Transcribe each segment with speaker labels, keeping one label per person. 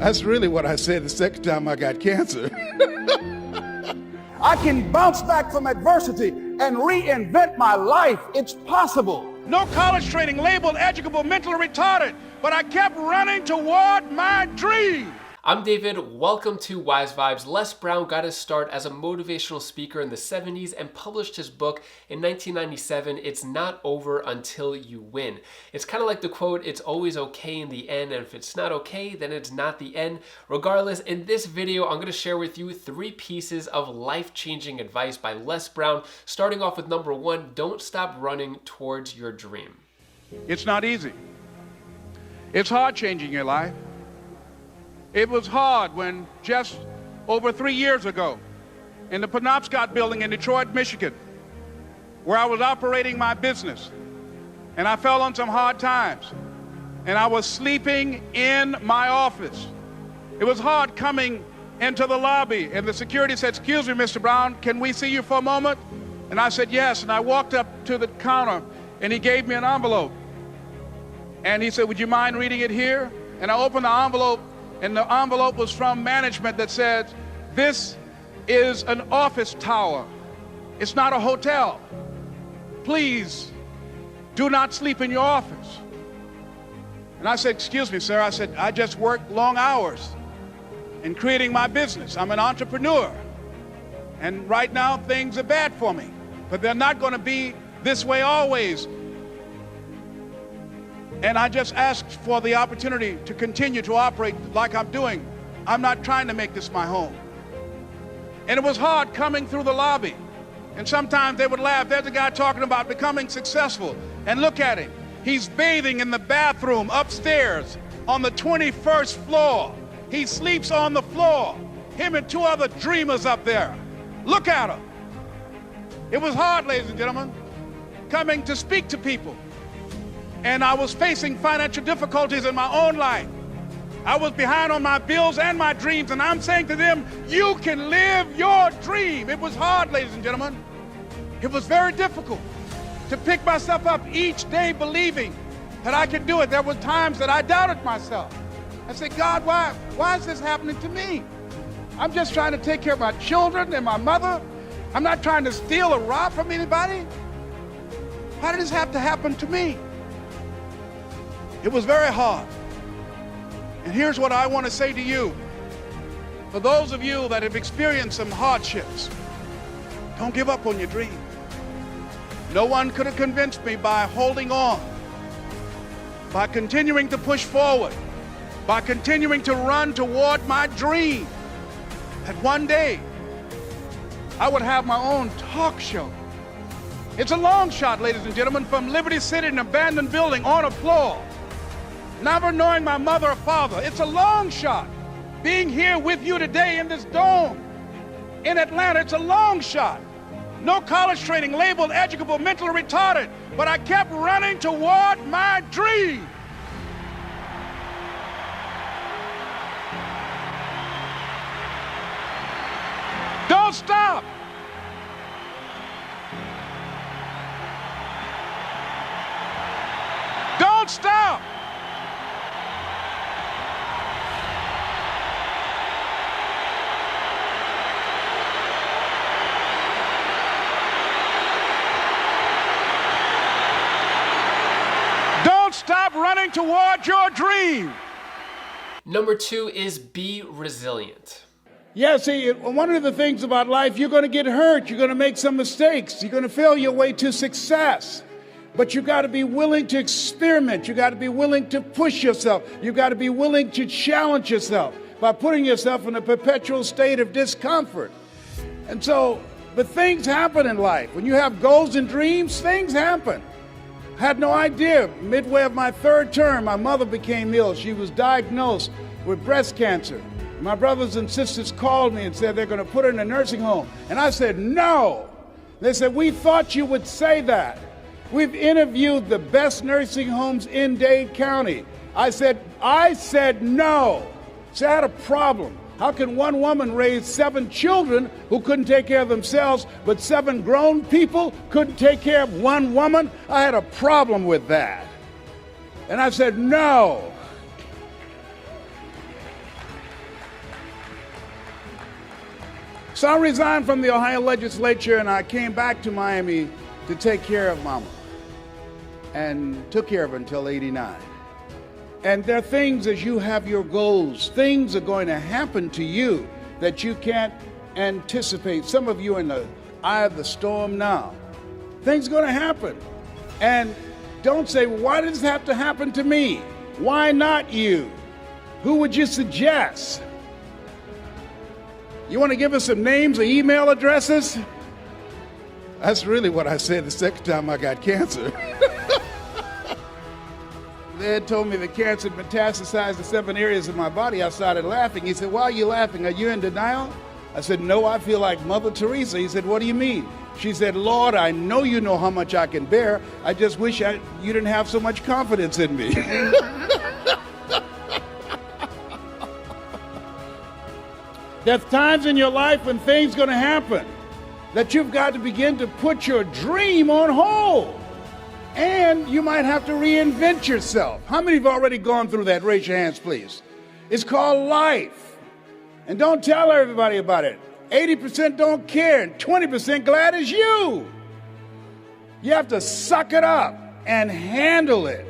Speaker 1: That's really what I said the second time I got cancer.
Speaker 2: I can bounce back from adversity and reinvent my life. It's possible.
Speaker 3: No college training, labeled educable, mentally retarded, but I kept running toward my dream.
Speaker 4: I'm David, welcome to Wise Vibes. Les Brown got his start as a motivational speaker in the 70s and published his book in 1997, It's Not Over Until You Win. It's kind of like the quote, it's always okay in the end, and if it's not okay, then it's not the end. Regardless, in this video, I'm going to share with you 3 pieces of life-changing advice by Les Brown, starting off with number 1, don't stop running towards your dream.
Speaker 3: It's not easy. It's hard changing your life. It was hard when just over 3 years ago in the Penobscot building in Detroit, Michigan, where I was operating my business, and I fell on some hard times, and I was sleeping in my office. It was hard coming into the lobby, and the security said, "Excuse me, Mr. Brown, can we see you for a moment?" And I said, "Yes," and I walked up to the counter, and he gave me an envelope. And he said, "Would you mind reading it here?" And I opened the envelope, and the envelope was from management that said, "This is an office tower. It's not a hotel. Please do not sleep in your office." And I said, "Excuse me, sir." I said, "I just work long hours in creating my business. I'm an entrepreneur. And right now things are bad for me, but they're not going to be this way always. And I just asked for the opportunity to continue to operate like I'm doing. I'm not trying to make this my home." And it was hard coming through the lobby. And sometimes they would laugh. There's a guy talking about becoming successful. And look at him. He's bathing in the bathroom upstairs on the 21st floor. He sleeps on the floor. Him and 2 other dreamers up there. Look at him. It was hard, ladies and gentlemen, coming to speak to people. And I was facing financial difficulties in my own life. I was behind on my bills and my dreams, and I'm saying to them, you can live your dream. It was hard, ladies and gentlemen. It was very difficult to pick myself up each day believing that I could do it. There were times that I doubted myself. I said, "God, why is this happening to me? I'm just trying to take care of my children and my mother. I'm not trying to steal or rob from anybody. Why did this have to happen to me?" It was very hard. And here's what I want to say to you. For those of you that have experienced some hardships, don't give up on your dream. No one could have convinced me by holding on, by continuing to push forward, by continuing to run toward my dream, that one day I would have my own talk show. It's a long shot, ladies and gentlemen, from Liberty City, an abandoned building on a floor, never knowing my mother or father. It's a long shot. Being here with you today in this dome in Atlanta, it's a long shot. No college training, labeled educable, mentally retarded, but I kept running toward my dream. Don't stop. Don't stop. Don't stop running toward your dream.
Speaker 4: Number 2 is be resilient.
Speaker 1: Yeah, see, one of the things about life, you're going to get hurt. You're going to make some mistakes. You're going to fail your way to success. But you got to be willing to experiment. You got to be willing to push yourself. You got to be willing to challenge yourself by putting yourself in a perpetual state of discomfort. And so, but things happen in life. When you have goals and dreams, things happen. I had no idea. Midway of my 3rd term, my mother became ill. She was diagnosed with breast cancer. My brothers and sisters called me and said they're going to put her in a nursing home. And I said, no. They said, we thought you would say that. We've interviewed the best nursing homes in Dade County. I said no. So I had a problem. How can one woman raise 7 children who couldn't take care of themselves, but 7 grown people couldn't take care of one woman? I had a problem with that. And I said, no. So I resigned from the Ohio legislature and I came back to Miami to take care of Mama, and took care of her until 89. And there are things, as you have your goals, things are going to happen to you that you can't anticipate. Some of you are in the eye of the storm now. Things are going to happen. And don't say, why does this have to happen to me? Why not you? Who would you suggest? You want to give us some names or email addresses? That's really what I said the second time I got cancer. They had told me the cancer had metastasized to 7 areas of my body. I started laughing. He said, why are you laughing? Are you in denial? I said, no, I feel like Mother Teresa. He said, what do you mean? She said, Lord, I know you know how much I can bear. I just wish you didn't have so much confidence in me. There's times in your life when things are going to happen that you've got to begin to put your dream on hold. And you might have to reinvent yourself. How many have already gone through that? Raise your hands, please. It's called life. And don't tell everybody about it. 80% don't care, and 20% glad as you. You have to suck it up and handle it.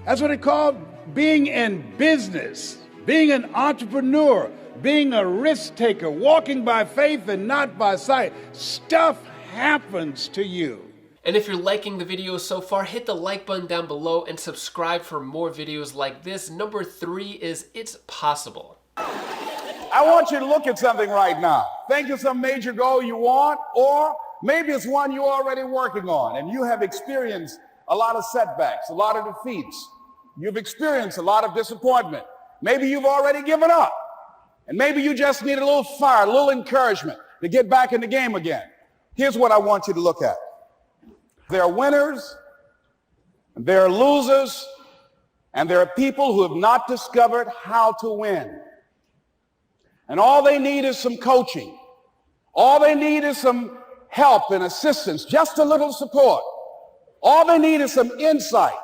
Speaker 1: That's what it's called being in business, being an entrepreneur, being a risk taker, walking by faith and not by sight. Stuff happens to you.
Speaker 4: And if you're liking the video so far, hit the like button down below and subscribe for more videos like this. Number 3 is it's possible.
Speaker 2: I want you to look at something right now. Think of some major goal you want, or maybe it's one you're already working on and you have experienced a lot of setbacks, a lot of defeats. You've experienced a lot of disappointment. Maybe you've already given up. And maybe you just need a little fire, a little encouragement to get back in the game again. Here's what I want you to look at. There are winners, and there are losers, and there are people who have not discovered how to win. And all they need is some coaching. All they need is some help and assistance, just a little support. All they need is some insight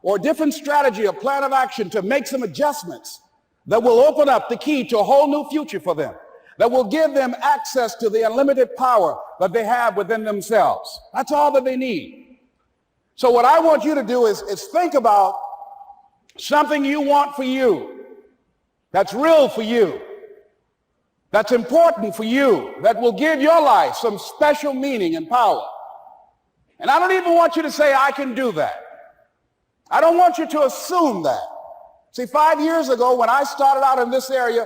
Speaker 2: or a different strategy or plan of action to make some adjustments that will open up the key to a whole new future for them, that will give them access to the unlimited power that they have within themselves. That's all that they need. So what I want you to do is think about something you want for you, that's real for you, that's important for you, that will give your life some special meaning and power. And I don't even want you to say, I can do that. I don't want you to assume that. See, 5 years ago, when I started out in this area,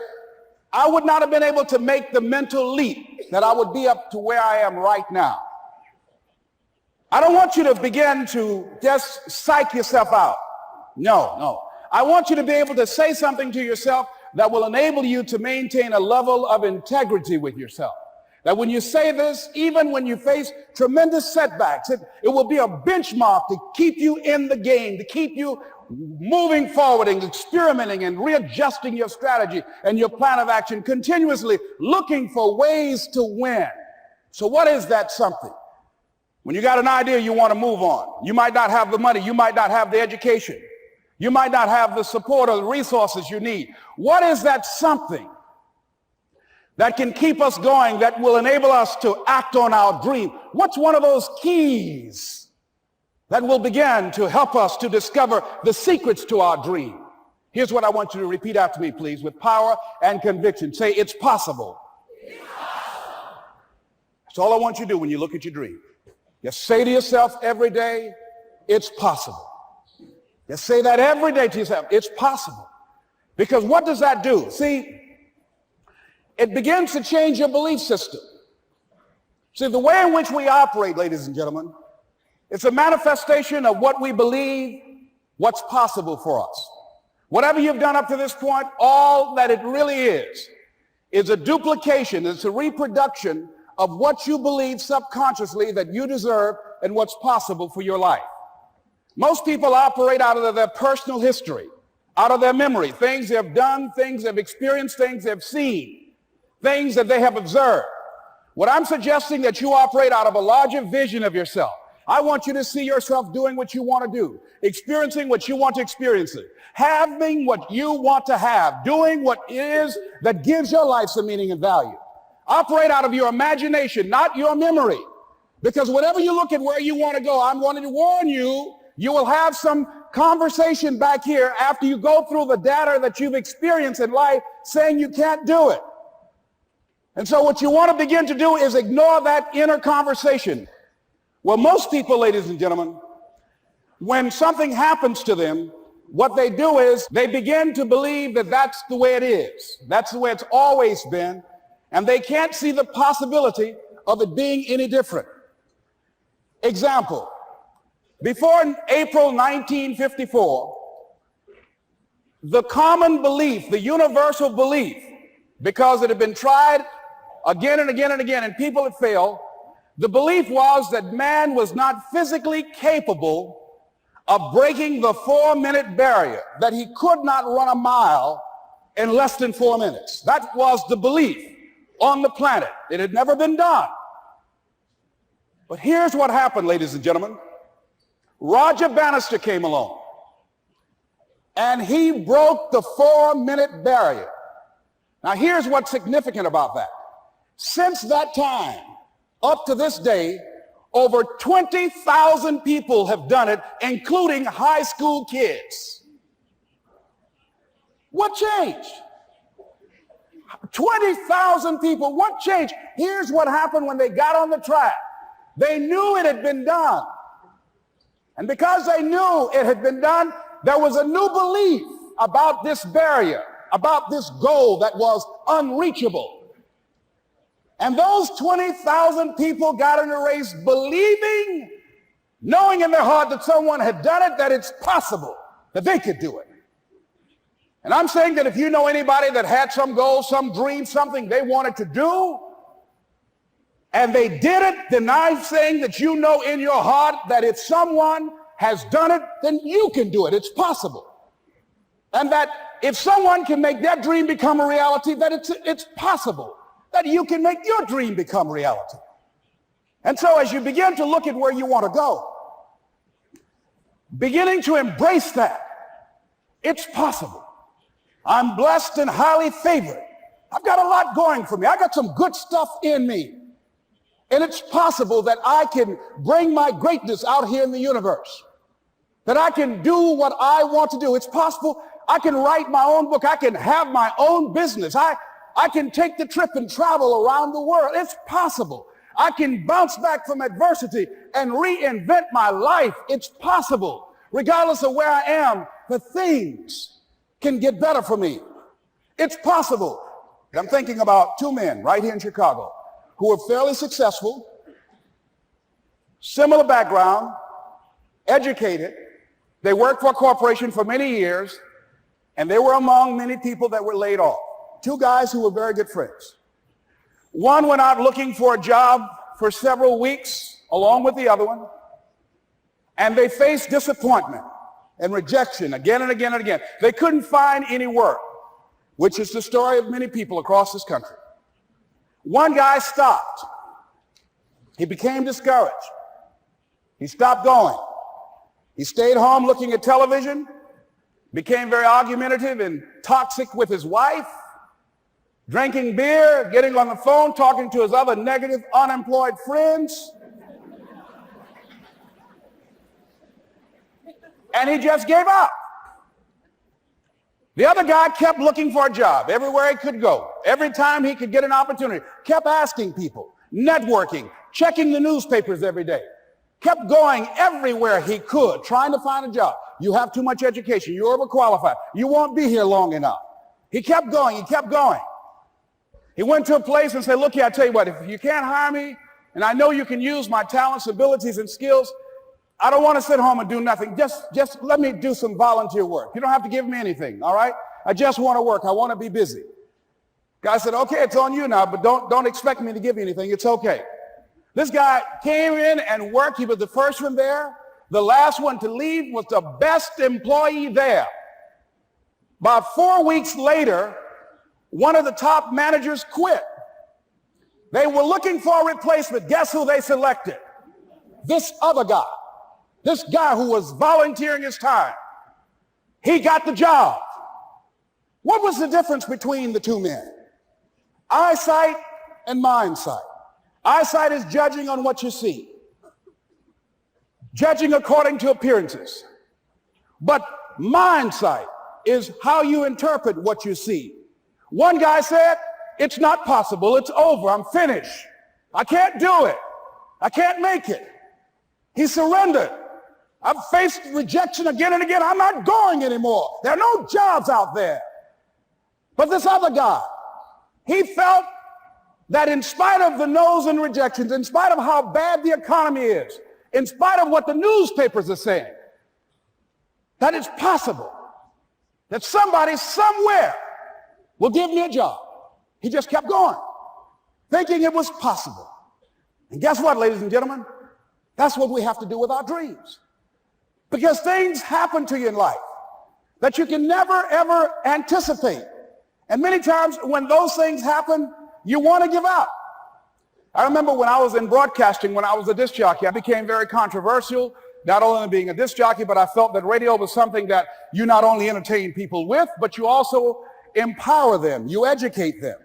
Speaker 2: I would not have been able to make the mental leap that I would be up to where I am right now. I don't want you to begin to just psych yourself out. No. I want you to be able to say something to yourself that will enable you to maintain a level of integrity with yourself. That when you say this, even when you face tremendous setbacks, it will be a benchmark to keep you in the game, to keep you moving forward and experimenting and readjusting your strategy and your plan of action, continuously looking for ways to win. So what is that something? When you got an idea you want to move on, you might not have the money, you might not have the education, you might not have the support or the resources you need. What is that something that can keep us going, that will enable us to act on our dream? What's one of those keys that will begin to help us to discover the secrets to our dream? Here's what I want you to repeat after me, please, with power and conviction. Say, it's possible. It's possible. That's all I want you to do when you look at your dream. Just say to yourself every day, it's possible. Just say that every day to yourself, it's possible. Because what does that do? See, it begins to change your belief system. See, the way in which we operate, ladies and gentlemen, it's a manifestation of what we believe, what's possible for us. Whatever you've done up to this point, all that it really is a duplication, it's a reproduction of what you believe subconsciously that you deserve and what's possible for your life. Most people operate out of their personal history, out of their memory, things they have done, things they've experienced, things they've seen, things that they have observed. What I'm suggesting that you operate out of a larger vision of yourself. I want you to see yourself doing what you want to do, experiencing what you want to experience, having what you want to have, doing what it is that gives your life some meaning and value. Operate out of your imagination, not your memory. Because whenever you look at where you want to go, I'm wanting to warn you, you will have some conversation back here after you go through the data that you've experienced in life saying you can't do it. And so what you want to begin to do is ignore that inner conversation. Well, most people, ladies and gentlemen, when something happens to them, what they do is they begin to believe that that's the way it is. That's the way it's always been. And they can't see the possibility of it being any different. Example, before April 1954, the common belief, the universal belief, because it had been tried again and again and again and people had failed, the belief was that man was not physically capable of breaking the 4-minute barrier, that he could not run a mile in less than 4 minutes. That was the belief on the planet. It had never been done. But here's what happened, ladies and gentlemen. Roger Bannister came along, and he broke the 4-minute barrier. Now, here's what's significant about that. Since that time, up to this day, over 20,000 people have done it, including high school kids. What changed? 20,000 people, what changed? Here's what happened when they got on the track. They knew it had been done. And because they knew it had been done, there was a new belief about this barrier, about this goal that was unreachable. And those 20,000 people got in a race believing, knowing in their heart that someone had done it, that it's possible, that they could do it. And I'm saying that if you know anybody that had some goal, some dream, something they wanted to do, and they did it, then I'm saying that you know in your heart that if someone has done it, then you can do it. It's possible. And that if someone can make their dream become a reality, that it's possible that you can make your dream become reality. And so as you begin to look at where you want to go, beginning to embrace that, it's possible. I'm blessed and highly favored. I've got a lot going for me. I got some good stuff in me. And it's possible that I can bring my greatness out here in the universe, that I can do what I want to do. It's possible I can write my own book. I can have my own business. I can take the trip and travel around the world. It's possible. I can bounce back from adversity and reinvent my life. It's possible. Regardless of where I am, the things can get better for me. It's possible. I'm thinking about two men right here in Chicago who were fairly successful, similar background, educated. They worked for a corporation for many years, and they were among many people that were laid off. Two guys who were very good friends. One went out looking for a job for several weeks along with the other one, and they faced disappointment and rejection again and again and again. They couldn't find any work, which is the story of many people across this country. One guy stopped. He became discouraged. He stopped going. He stayed home looking at television, became very argumentative and toxic with his wife, drinking beer, getting on the phone, talking to his other negative, unemployed friends. And he just gave up. The other guy kept looking for a job everywhere he could go. Every time he could get an opportunity, kept asking people, networking, checking the newspapers every day, kept going everywhere he could, trying to find a job. You have too much education. You're overqualified. You won't be here long enough. He kept going. He kept going. He went to a place and said, look here, I tell you what, if you can't hire me, and I know you can use my talents, abilities, and skills, I don't want to sit home and do nothing. Just let me do some volunteer work. You don't have to give me anything, all right? I just want to work. I want to be busy. Guy said, okay, it's on you now, but don't expect me to give you anything. It's okay. This guy came in and worked. He was the first one there. The last one to leave was the best employee there. About 4 weeks later, one of the top managers quit. They were looking for a replacement. Guess who they selected? This other guy. This guy who was volunteering his time. He got the job. What was the difference between the two men? Eyesight and mind sight. Eyesight is judging on what you see, judging according to appearances. But mind sight is how you interpret what you see. One guy said, it's not possible, it's over, I'm finished. I can't do it. I can't make it. He surrendered. I've faced rejection again and again. I'm not going anymore. There are no jobs out there. But this other guy, he felt that in spite of the no's and rejections, in spite of how bad the economy is, in spite of what the newspapers are saying, that it's possible that somebody somewhere will give me a job. He just kept going, thinking it was possible. And guess what, ladies and gentlemen? That's what we have to do with our dreams. Because things happen to you in life that you can never, ever anticipate. And many times when those things happen, you want to give up. I remember when I was in broadcasting, when I was a disc jockey, I became very controversial, not only being a disc jockey, but I felt that radio was something that you not only entertain people with, but you also empower them, you educate them.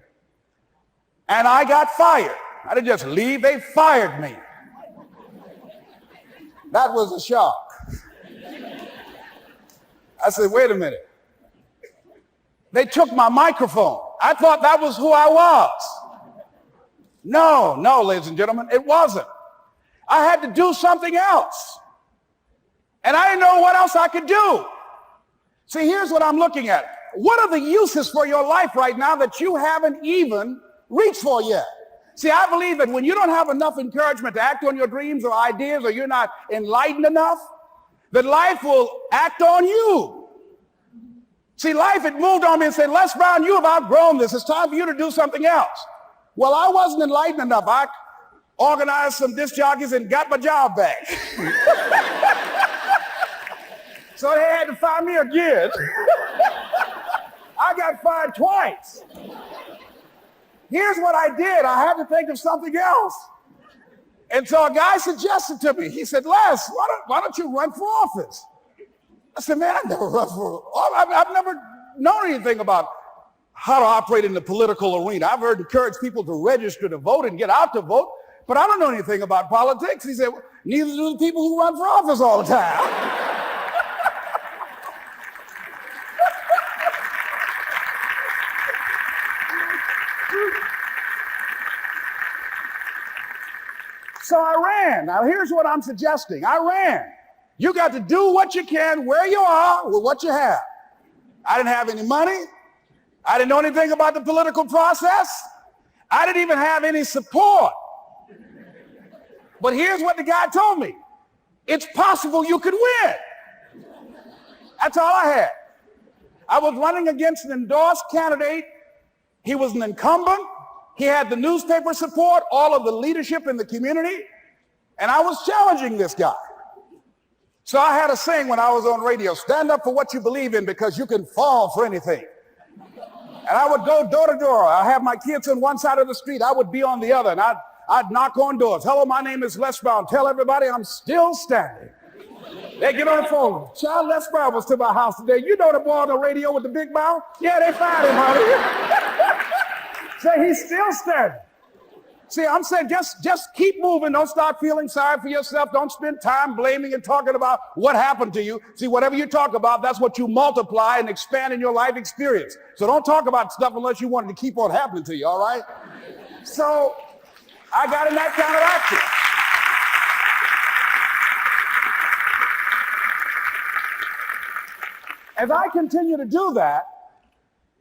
Speaker 2: And I got fired. I didn't just leave, they fired me. That was a shock. I said, wait a minute. They took my microphone. I thought that was who I was. No, ladies and gentlemen, it wasn't. I had to do something else. And I didn't know what else I could do. See, here's what I'm looking at. What are the uses for your life right now that you haven't even reached for yet? See, I believe that when you don't have enough encouragement to act on your dreams or ideas, or you're not enlightened enough, that life will act on you. See, life had moved on me and said, Les Brown, you have outgrown this. It's time for you to do something else. Well, I wasn't enlightened enough. I organized some disc jockeys and got my job back. So they had to fire me again. I got fired twice. Here's what I did. I had to think of something else. And so a guy suggested to me, he said, Les, why don't you run for office? I said, man, I've never run for office. I've never known anything about how to operate in the political arena. I've heard encourage people to register to vote and get out to vote, but I don't know anything about politics. He said, well, neither do the people who run for office all the time. So I ran. Now here's what I'm suggesting. I ran. You got to do what you can where you are with what you have. I didn't have any money. I didn't know anything about the political process. I didn't even have any support. But here's what the guy told me. It's possible you could win. That's all I had. I was running against an endorsed candidate. He was an incumbent. He had the newspaper support, all of the leadership in the community, and I was challenging this guy. So I had a saying when I was on radio, stand up for what you believe in because you can fall for anything. And I would go door to door. I have my kids on one side of the street. I would be on the other, and I'd knock on doors. Hello, my name is Les Brown. Tell everybody I'm still standing. They get on the phone. Child, Les Brown was to my house today. You know the boy on the radio with the big mouth? Yeah, they fired him, honey. Say he's still standing. See, I'm saying just keep moving. Don't start feeling sorry for yourself. Don't spend time blaming and talking about what happened to you. See, whatever you talk about, that's what you multiply and expand in your life experience. So don't talk about stuff unless you want it to keep on happening to you, all right? So I got in that kind of action. As I continue to do that,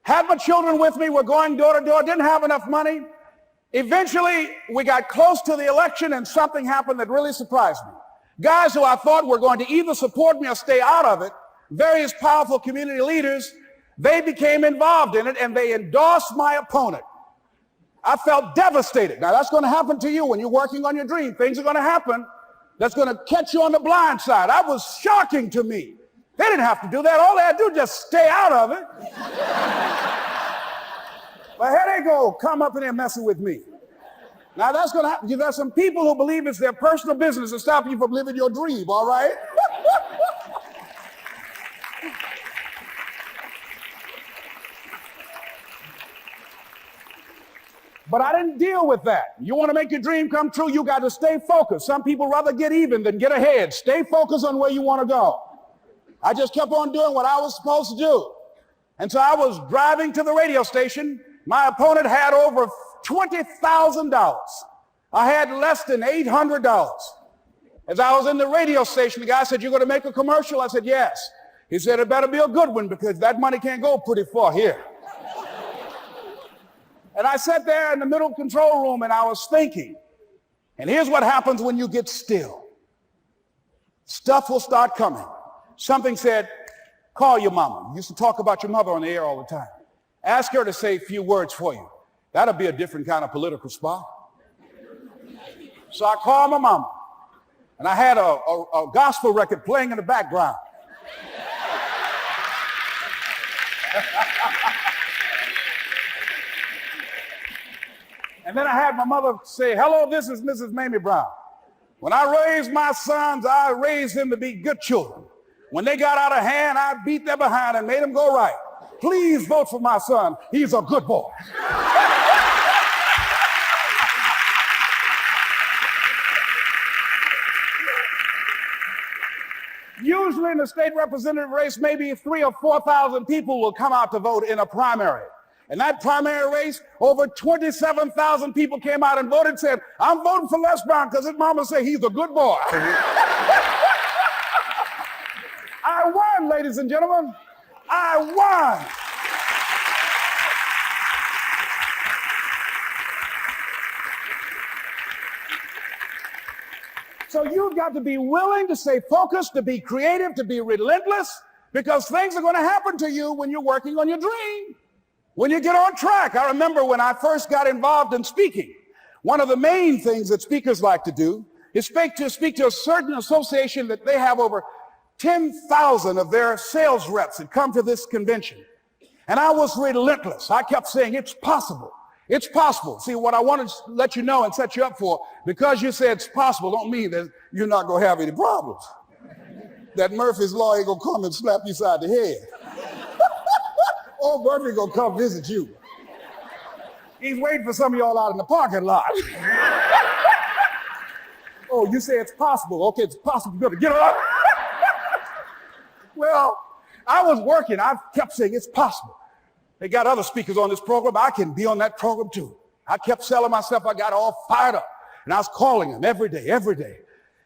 Speaker 2: had my children with me, we're going door to door, didn't have enough money. Eventually, we got close to the election and something happened that really surprised me. Guys who I thought were going to either support me or stay out of it, various powerful community leaders, they became involved in it and they endorsed my opponent. I felt devastated. Now that's going to happen to you when you're working on your dream. Things are going to happen that's going to catch you on the blind side. That was shocking to me. They didn't have to do that. All they had to do was just stay out of it. But here they go, come up in there messing with me. Now that's going to happen. There's some people who believe it's their personal business to stop you from living your dream, all right? But I didn't deal with that. You want to make your dream come true, you got to stay focused. Some people rather get even than get ahead. Stay focused on where you want to go. I just kept on doing what I was supposed to do. And so I was driving to the radio station. My opponent had over $20,000. I had less than $800. As I was in the radio station, the guy said, "You're going to make a commercial?" I said, "Yes." He said, "It better be a good one because that money can't go pretty far here." And I sat there in the middle control room and I was thinking, and here's what happens when you get still. Stuff will start coming. Something said, "Call your mama." You used to talk about your mother on the air all the time. Ask her to say a few words for you. That'll be a different kind of political spot. So I called my mama, and I had a gospel record playing in the background. And then I had my mother say, "Hello, this is Mrs. Mamie Brown. When I raised my sons, I raised them to be good children. When they got out of hand, I beat them behind and made them go right. Please vote for my son. He's a good boy." Usually in the state representative race, maybe 3,000 or 4,000 people will come out to vote in a primary. In that primary race, over 27,000 people came out and voted and said, "I'm voting for Les Brown because his mama said he's a good boy." I won, ladies and gentlemen. I won. So you've got to be willing to stay focused, to be creative, to be relentless, because things are going to happen to you when you're working on your dream. When you get on track. I remember when I first got involved in speaking, one of the main things that speakers like to do is speak to a certain association that they have over 10,000 of their sales reps that come to this convention. And I was relentless. I kept saying, "It's possible. It's possible." See, what I want to let you know and set you up for, because you say it's possible, don't mean that you're not going to have any problems. That Murphy's Law ain't going to come and slap you side the head. Old Murphy gonna come visit you. He's waiting for some of y'all out in the parking lot. "Oh, you say it's possible. Okay, it's possible. You better get up." Well, I was working. I kept saying, "It's possible." They got other speakers on this program. I can be on that program too. I kept selling myself. I got all fired up. And I was calling them every day.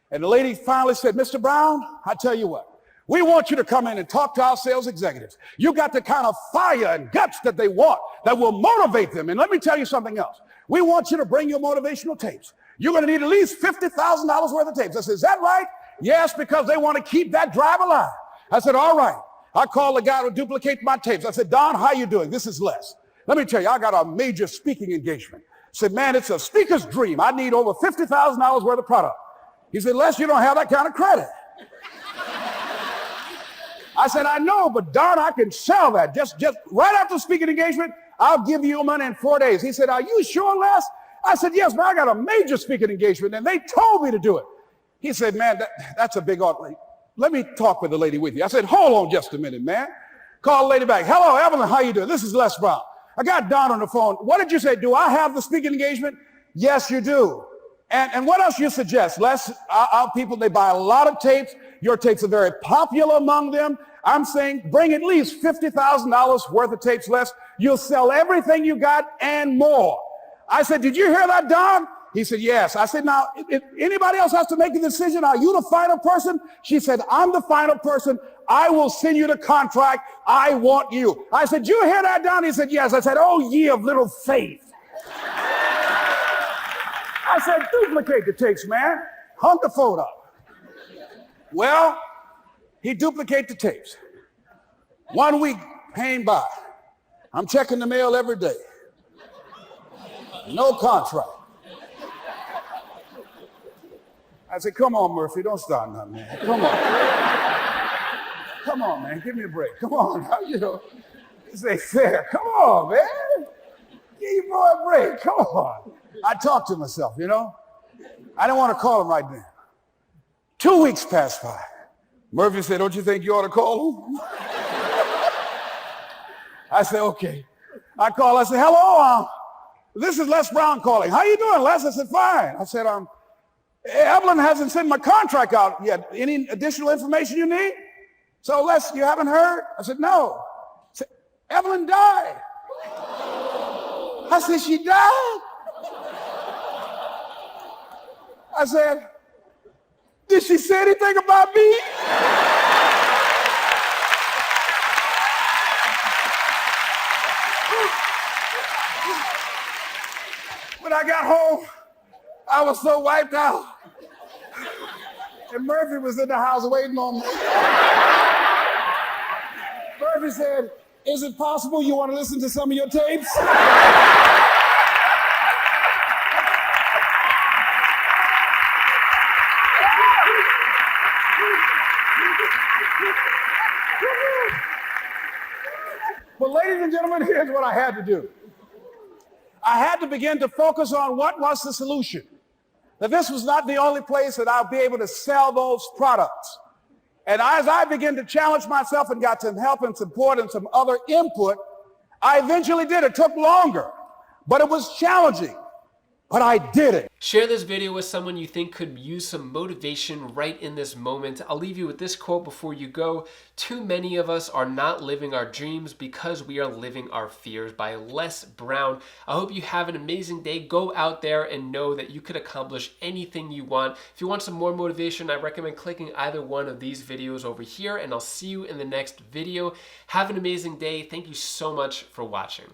Speaker 2: And the lady finally said, "Mr. Brown, I tell you what, we want you to come in and talk to our sales executives. You got the kind of fire and guts that they want that will motivate them. And let me tell you something else. We want you to bring your motivational tapes. You're going to need at least $50,000 worth of tapes." I said, "Is that right?" "Yes, because they want to keep that drive alive." I said, "All right." I called the guy to duplicate my tapes. I said, "Don, how you doing? This is Les. Let me tell you, I got a major speaking engagement." I said, "Man, it's a speaker's dream. I need over $50,000 worth of product." He said, "Les, you don't have that kind of credit." I said, "I know, but Don, I can sell that. Just right after speaking engagement, I'll give you your money in 4 days." He said, "Are you sure, Les?" I said, "Yes, but I got a major speaking engagement and they told me to do it." He said, "Man, that's a big offer. Let me talk with the lady with you." I said, "Hold on just a minute, man." Call the lady back. "Hello, Evelyn, how you doing? This is Les Brown. I got Don on the phone. What did you say? Do I have the speaking engagement?" "Yes, you do. And what else you suggest?" "Les, our people, they buy a lot of tapes. Your tapes are very popular among them. I'm saying bring at least $50,000 worth of tapes, Les. You'll sell everything you got and more." I said, "Did you hear that, Don?" He said, "Yes." I said, "Now, if anybody else has to make a decision, are you the final person?" She said, "I'm the final person. I will send you the contract. I want you." I said, "Did you hear that, Don?" He said, "Yes." I said, "Oh, ye of little faith." I said, "Duplicate the tapes, man. Hung the phone up." Well, he duplicated the tapes. 1 week came by. I'm checking the mail every day. No contract. I said, "Come on, Murphy, don't start nothing, man. Come on. Come on, man, give me a break. Come on, you know, this ain't fair. Come on, man. Give your boy a break. Come on." I talked to myself, you know. I didn't want to call him right then. 2 weeks passed by. Murphy said, "Don't you think you ought to call him?" I said, "Okay." I called. I said, "Hello, This is Les Brown calling. How you doing, Les? I said, fine. I said, Evelyn hasn't sent my contract out yet. Any additional information you need? So, Les, you haven't heard? I said, no. I said, Evelyn died. I said, she died? I said, did she say anything about me? When I got home, I was so wiped out. And Murphy was in the house waiting on me. Murphy said, is it possible you want to listen to some of your tapes? But ladies and gentlemen, here's what I had to do. I had to begin to focus on what was the solution. That this was not the only place that I'll be able to sell those products. And as I began to challenge myself and got some help and support and some other input, I eventually did. It took longer, but it was challenging. But I did it.
Speaker 4: Share this video with someone you think could use some motivation right in this moment. I'll leave you with this quote before you go. Too many of us are not living our dreams because we are living our fears, by Les Brown. I hope you have an amazing day. Go out there and know that you could accomplish anything you want. If you want some more motivation, I recommend clicking either one of these videos over here, and I'll see you in the next video. Have an amazing day. Thank you so much for watching.